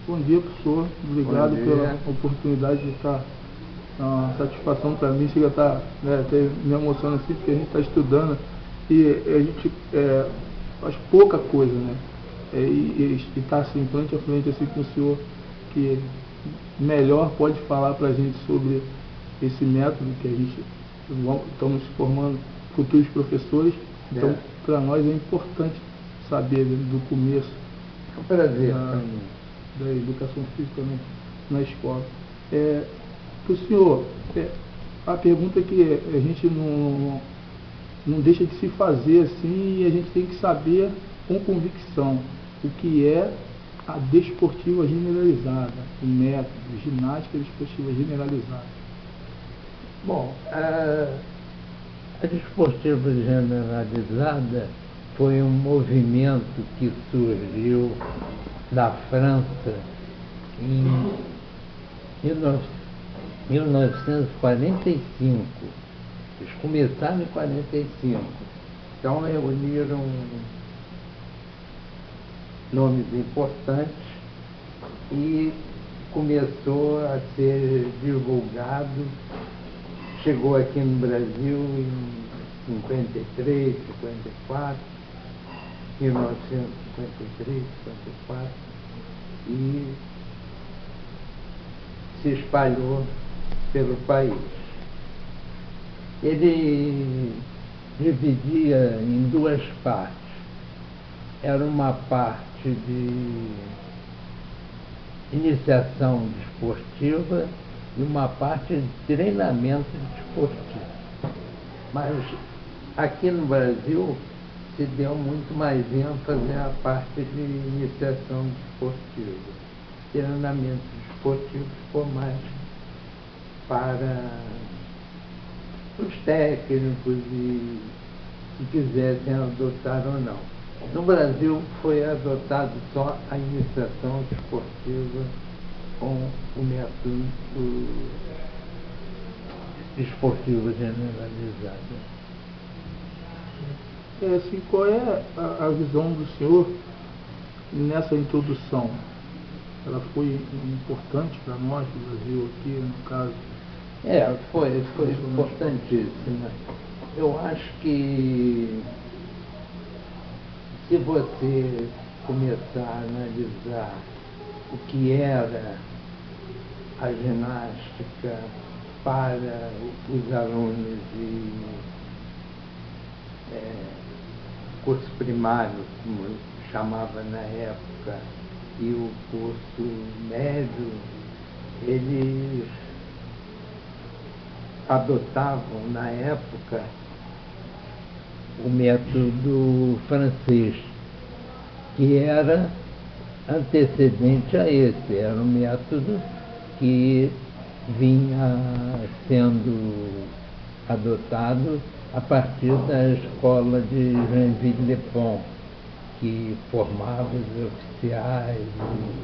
Bom dia, professor. Obrigado pela oportunidade de estar. É uma satisfação para mim, chega a estar, até me emociona assim, porque a gente está estudando e a gente faz pouca coisa, né? E está assim, frente a frente assim, com o senhor, que melhor pode falar para a gente sobre esse método que a gente estamos formando futuros professores. Então, para nós é importante saber do começo é um prazer da educação física na escola. Para o senhor, a pergunta que a gente não deixa de se fazer assim, e a gente tem que saber com convicção o que é a desportiva generalizada, o método, ginástica desportiva generalizada. Bom, a desportiva generalizada foi um movimento que surgiu na França em 1945. Eles começaram em 45. Então reuniram nomes importantes e começou a ser divulgado. Chegou aqui no Brasil em 53, 54, 1953, 54, e se espalhou pelo país. Ele dividia em duas partes. Era uma parte de iniciação desportiva e uma parte de treinamento desportivo. Mas aqui no Brasil se deu muito mais ênfase à parte de iniciação desportiva. Treinamento desportivo ficou mais para os técnicos e se quisessem adotar ou não. No Brasil foi adotado só a iniciação desportiva com o método desportivo generalizado. Assim, qual é a visão do senhor nessa introdução? Ela foi importante para nós, do Brasil, aqui no caso? Foi importantíssima. Eu acho que se você começar a analisar o que era a ginástica para os alunos de curso primário, como chamava na época, e o curso médio, eles adotavam na época o método francês, que era antecedente a esse, era um método que vinha sendo adotado a partir da escola de Joinville-le-Pont, que formava os oficiais,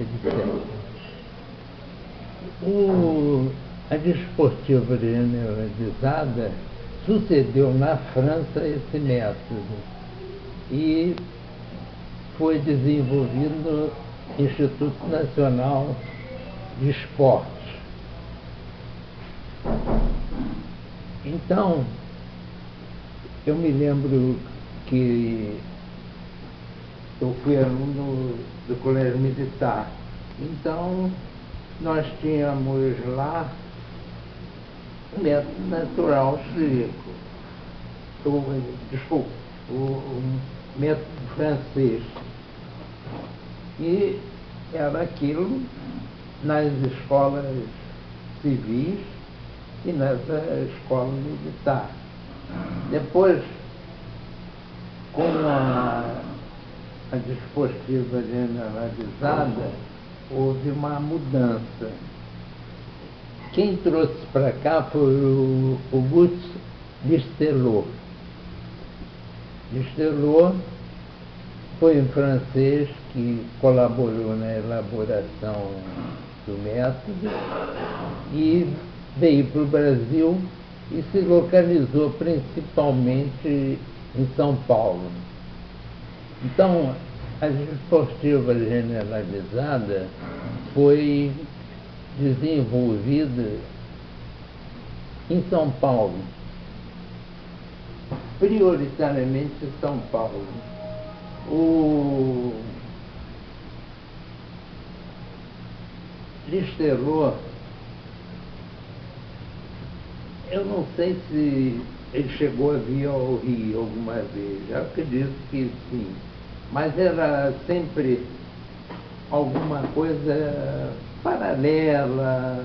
etc. A desportiva generalizada sucedeu na França esse método e foi desenvolvido no Instituto Nacional de Esportes. Então, eu me lembro que eu fui aluno do Colégio Militar. Então, nós tínhamos lá o método natural austríaco, o método francês. E era aquilo nas escolas civis e nessa escola militar. Depois, com a desportiva generalizada, houve uma mudança. Quem trouxe para cá foi o Auguste Listelot. Listelot foi um francês que colaborou na elaboração do método e veio para o Brasil e se localizou principalmente em São Paulo. Então, a desportiva generalizada foi desenvolvida em São Paulo, prioritariamente em São Paulo. O Listerot, eu não sei se ele chegou a vir ao Rio alguma vez, eu acredito que sim, mas era sempre alguma coisa paralela,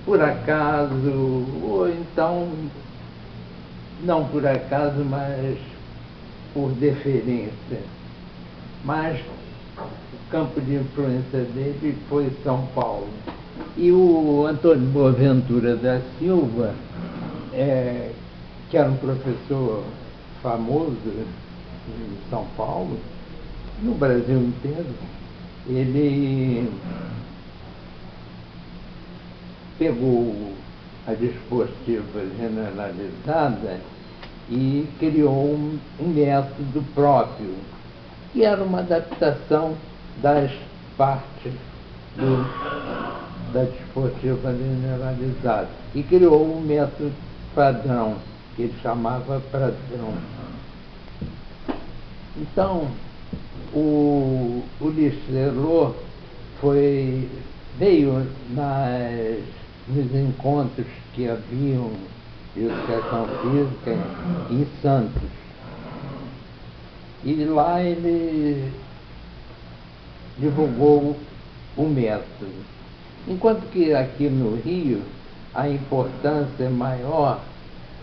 por acaso, ou então, não por acaso, mas por deferência. Mas o campo de influência dele foi São Paulo. E o Antônio Boaventura da Silva, que era um professor famoso em São Paulo, no Brasil inteiro, ele pegou a desportiva generalizada e criou um método próprio, que era uma adaptação das partes da desportiva generalizada. E criou um método padrão, que ele chamava padrão. Então, o Listerot veio nos encontros que haviam de educação física em Santos. E lá ele divulgou o método. Enquanto que aqui no Rio a importância maior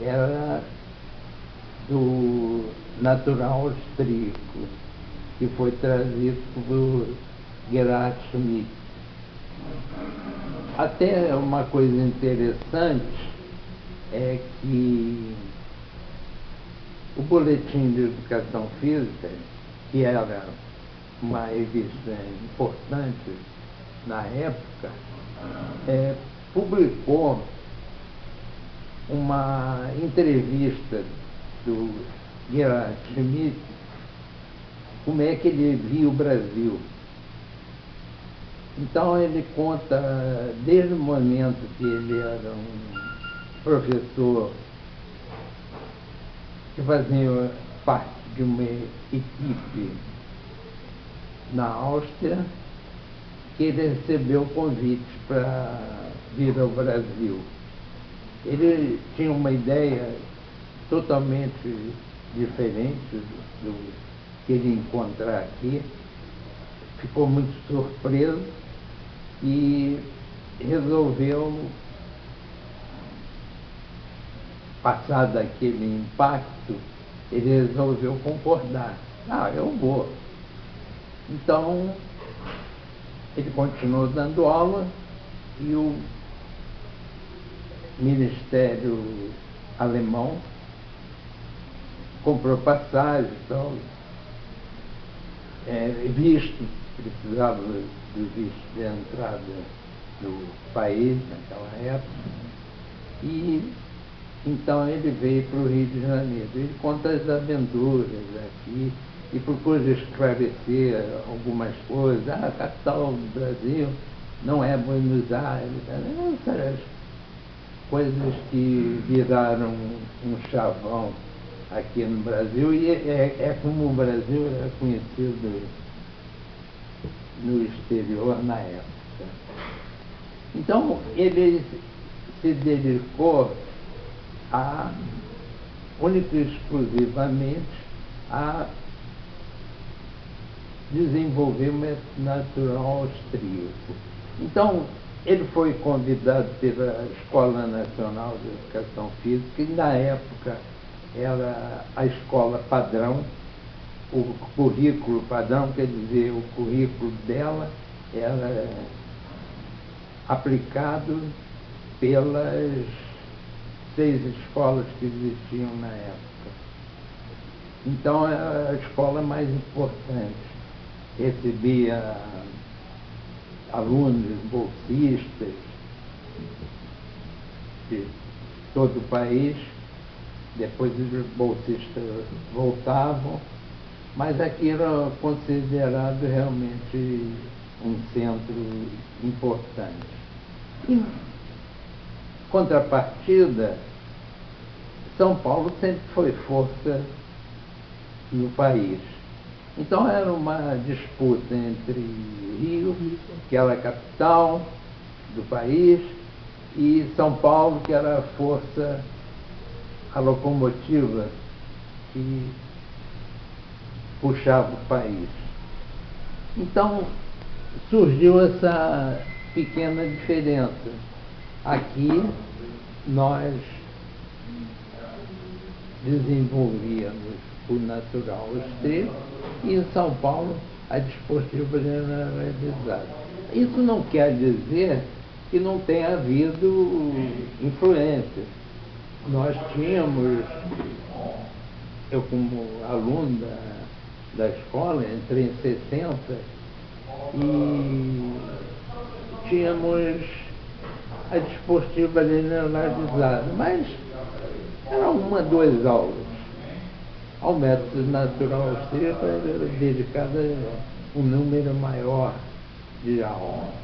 era do natural austríaco, que foi trazido por Gerhard Schmidt. Até uma coisa interessante é que o Boletim de Educação Física, que era uma revista importante na época, publicou uma entrevista do Gerhard Schmidt, como é que ele via o Brasil. Então ele conta, desde o momento que ele era um professor que fazia parte de uma equipe na Áustria, que ele recebeu convites para vir ao Brasil. Ele tinha uma ideia totalmente diferente do que ele encontrar aqui, ficou muito surpreso e resolveu, passado aquele impacto, ele resolveu concordar. Eu vou. Então, ele continuou dando aula e o Ministério alemão comprou passagem e tal, visto, precisava do visto de entrada no país naquela época, e então ele veio para o Rio de Janeiro. Ele conta as aventuras aqui e procura esclarecer algumas coisas. A capital do Brasil não é Buenos Aires, essas coisas que viraram um chavão aqui no Brasil, e é como o Brasil era conhecido no exterior na época. Então, ele se dedicou única e exclusivamente a desenvolver o método natural austríaco. Então, ele foi convidado pela Escola Nacional de Educação Física, que na época era a escola padrão, o currículo padrão, quer dizer, o currículo dela era aplicado pelas 6 escolas que existiam na época. Então, era a escola mais importante. Recebia alunos bolsistas de todo o país. Depois os bolsistas voltavam, mas aqui era considerado realmente um centro importante. Em contrapartida, São Paulo sempre foi força no país. Então era uma disputa entre Rio, que era a capital do país, e São Paulo, que era a força, a locomotiva que puxava o país. Então surgiu essa pequena diferença. Aqui nós desenvolvíamos o natural austríaco e em São Paulo a desportiva generalizada. Isso não quer dizer que não tenha havido influências. Nós tínhamos, eu como aluno da escola, entrei em 60, e tínhamos a desportiva generalizada, mas era uma, duas aulas. Ao método natural austríaco era dedicada um número maior de aulas.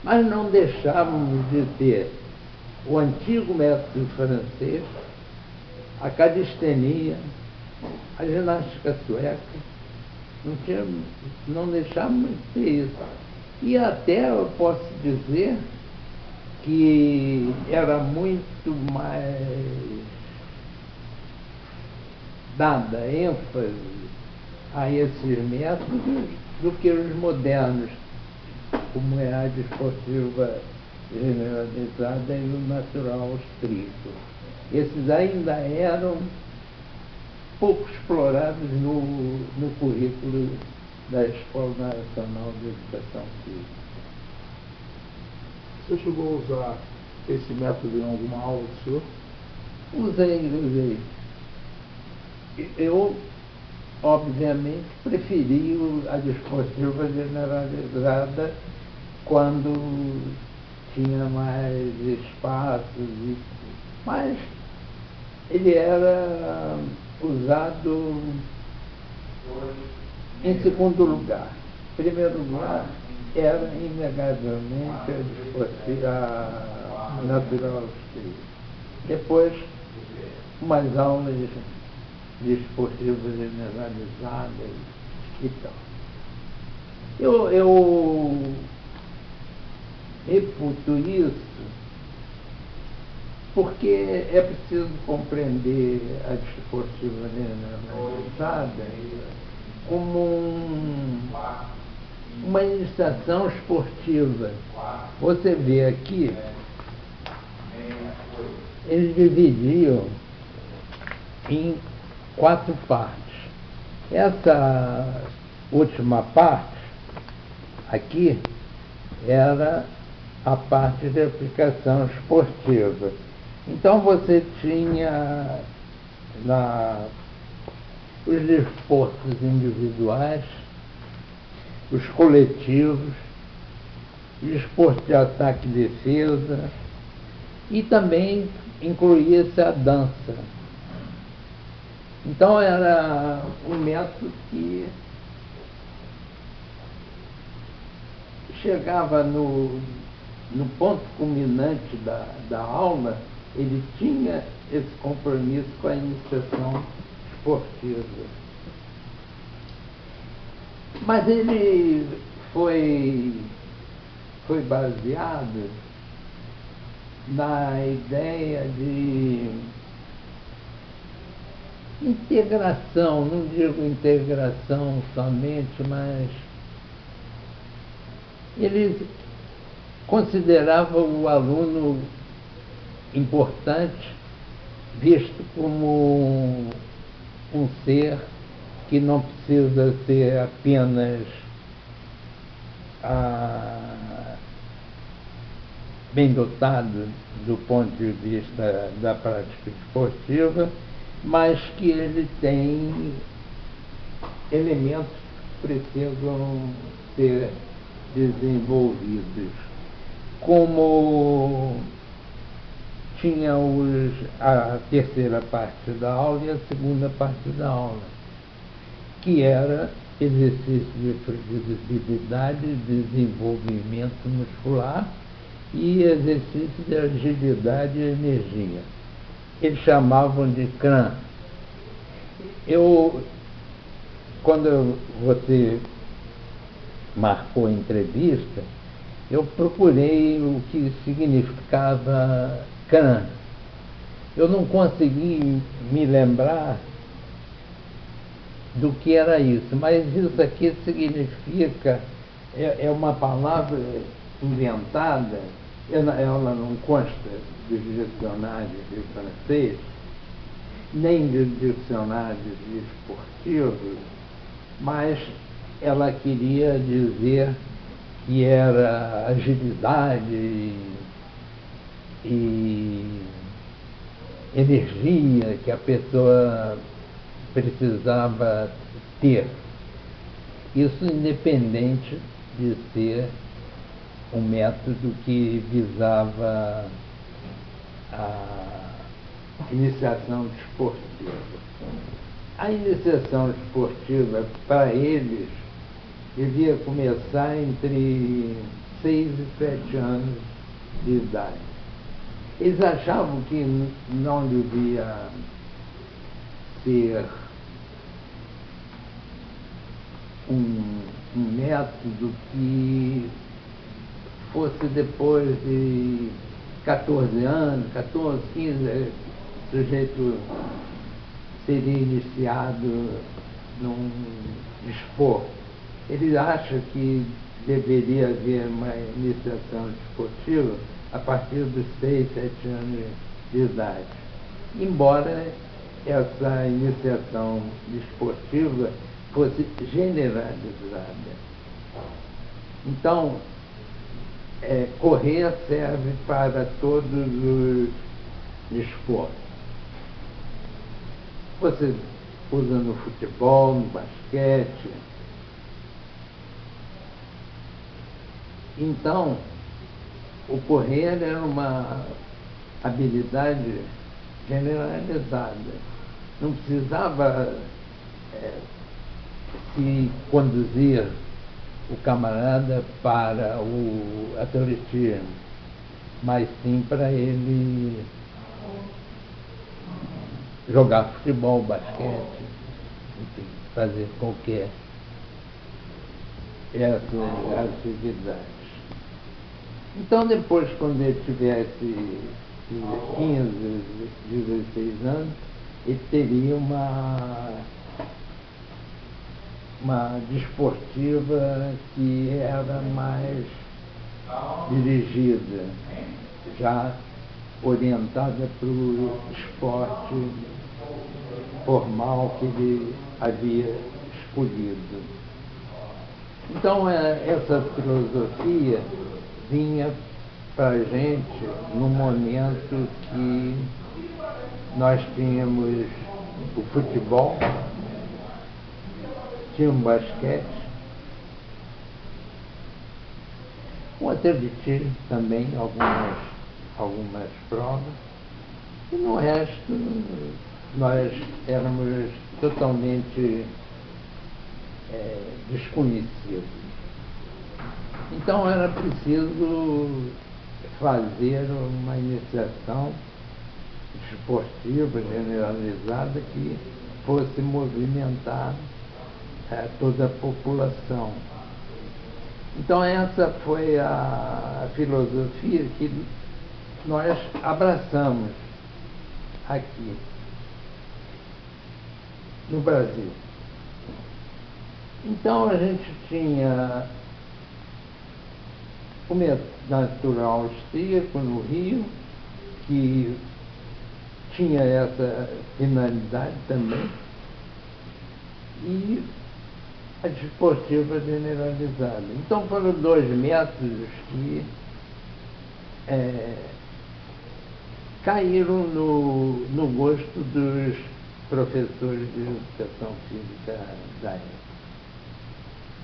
Mas não deixávamos de ter o antigo método francês, a calistenia, a ginástica sueca, não deixávamos de ter isso. E até eu posso dizer que era muito mais dada ênfase a esses métodos do que os modernos, como é a desportiva generalizada e o natural austríaco. Esses ainda eram pouco explorados no currículo da Escola Nacional de Educação Física. Você chegou a usar esse método em alguma aula do senhor? Usei. Eu, obviamente, preferi a desportiva generalizada quando tinha mais espaços, mas ele era usado em segundo lugar. Em primeiro lugar, era inegavelmente a natural austríaca. Depois, umas aulas desportivas generalizadas e tal. Eu refuto isso porque é preciso compreender a desportiva generalizada como uma iniciação esportiva. Você vê aqui, eles dividiam em 4 partes. Essa última parte, aqui, era a parte de aplicação esportiva. Então você tinha os desportos individuais, os coletivos, o esporte de ataque e defesa, e também incluía-se a dança. Então era um método que chegava no ponto culminante da aula, ele tinha esse compromisso com a iniciação esportiva. Mas ele foi baseado na ideia de integração, não digo integração somente, mas ele considerava o aluno importante, visto como um ser que não precisa ser apenas bem dotado do ponto de vista da prática esportiva, mas que ele tem elementos que precisam ser desenvolvidos, como tinha a terceira parte da aula e a segunda parte da aula. que era exercício de flexibilidade, desenvolvimento muscular e exercício de agilidade e energia. Eles chamavam de CRAN. Quando você marcou a entrevista, eu procurei o que significava CRAN. Eu não consegui me lembrar do que era isso, mas isso aqui significa, é uma palavra inventada, ela não consta dos dicionários de francês, nem dos dicionários de esportivos, mas ela queria dizer que era agilidade e energia que a pessoa precisava ter. Isso independente de ser um método que visava a iniciação desportiva. A iniciação desportiva, para eles, devia começar entre 6 e 7 anos de idade. Eles achavam que não devia ser um método que fosse depois de 14 anos, 14, 15, o sujeito seria iniciado num desporto. Ele acha que deveria haver uma iniciação desportiva a partir dos 6, 7 anos de idade. Embora essa iniciação desportiva fosse generalizada. Então, correr serve para todos os esportes. Você usa no futebol, no basquete. Então, o correr era uma habilidade generalizada. Não precisava se conduzir o camarada para o atletismo, mas sim para ele jogar futebol, basquete, enfim, fazer qualquer essas atividades. Então, depois, quando ele tivesse 15, 16 anos, ele teria uma desportiva que era mais dirigida, já orientada para o esporte formal que ele havia escolhido. Então, essa filosofia vinha para a gente no momento que nós tínhamos o futebol, tinha um basquete, um atletismo também, algumas provas, e no resto nós éramos totalmente desconhecidos. Então era preciso fazer uma iniciação esportiva generalizada que fosse movimentar toda a população. Então essa foi a filosofia que nós abraçamos aqui no Brasil. Então a gente tinha o método natural austríaco no Rio, que tinha essa finalidade também, e a desportiva generalizada. Então foram dois métodos que caíram no gosto dos professores de educação física da época.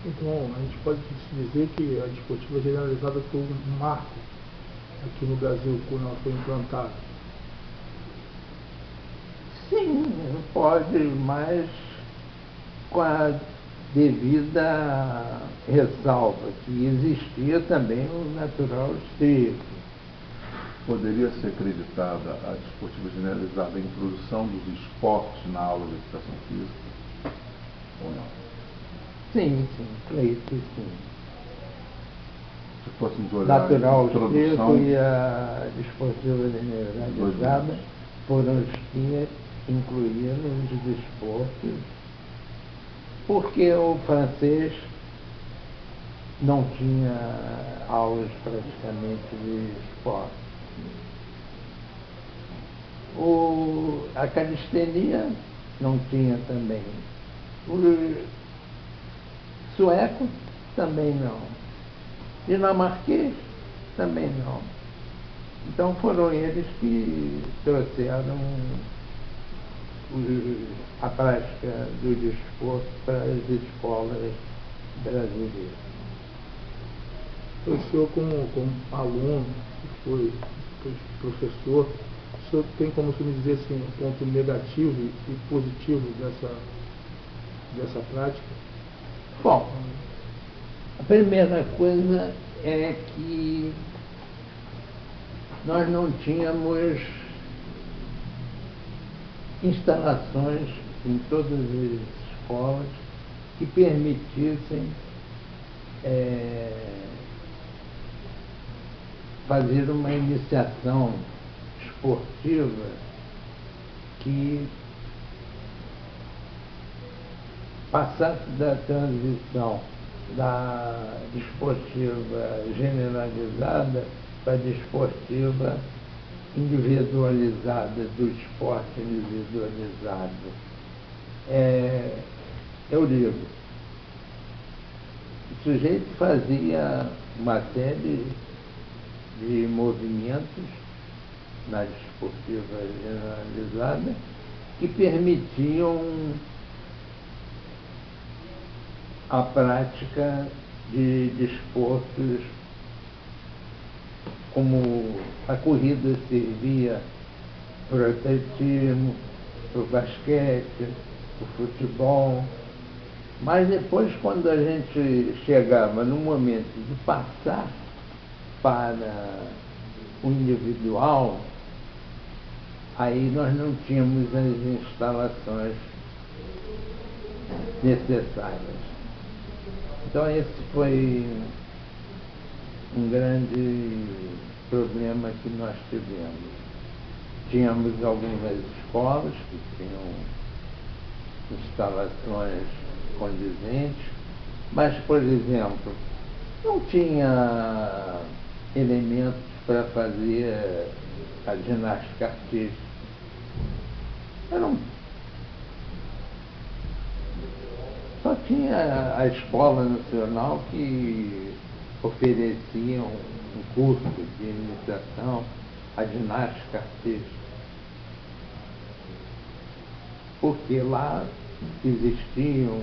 Então, a gente pode dizer que a desportiva generalizada foi um marco aqui no Brasil quando ela foi implantada. Sim, pode, mas com a devida ressalva que existia também o natural austríaco. Poderia ser acreditada a desportiva generalizada a introdução dos esportes na aula de educação física? Ou não? Sim, creio que sim. Se fôssemos olhar Natural a introdução... austríaco e a desportiva generalizada foram os que incluíram os desportos, porque o francês não tinha aulas praticamente de esporte. A calistenia não tinha também. O sueco também não. Dinamarquês também não. Então foram eles que trouxeram a prática do desporto para as escolas brasileiras. O senhor, como aluno, que foi professor, o senhor tem como se me dizer assim, um ponto negativo e positivo dessa prática? Bom, a primeira coisa é que nós não tínhamos instalações em todas as escolas que permitissem fazer uma iniciação esportiva que passasse da transição da desportiva generalizada para a desportiva individualizada, do esporte individualizado. Eu digo, o sujeito fazia uma série de movimentos na desportiva generalizada que permitiam a prática de desportos, como a corrida servia para o atletismo, para o basquete, para o futebol. Mas depois, quando a gente chegava no momento de passar para o individual, aí nós não tínhamos as instalações necessárias. Então esse foi um grande problema que nós tivemos. Tínhamos algumas escolas que tinham instalações condizentes, mas, por exemplo, não tinha elementos para fazer a ginástica artística. Só tinha a Escola Nacional que oferecia um curso de iniciação à ginástica artística, porque lá existiam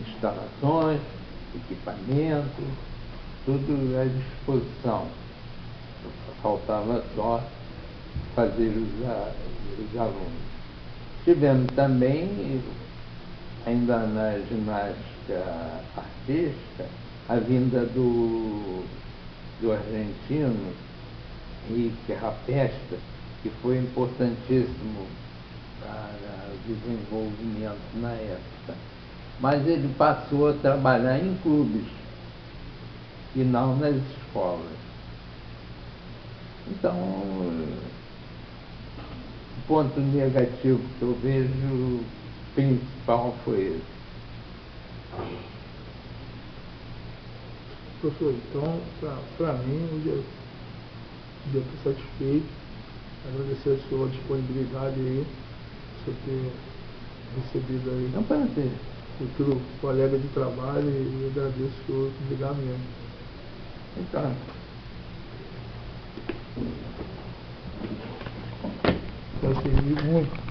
instalações, equipamentos, tudo à disposição. Faltava só fazer os alunos. Tivemos também, ainda na ginástica artística, a vinda do argentino Henrique Rapesta, que foi importantíssimo para o desenvolvimento na época. Mas ele passou a trabalhar em clubes e não nas escolas. Então, o ponto negativo que eu vejo principal foi esse. Professor, então, para mim, eu estou satisfeito. Agradecer a sua disponibilidade aí, por ter recebido aí. Não para ter. Futuro colega de trabalho, e eu agradeço o senhor, obrigado mesmo. Então. Vai servir muito.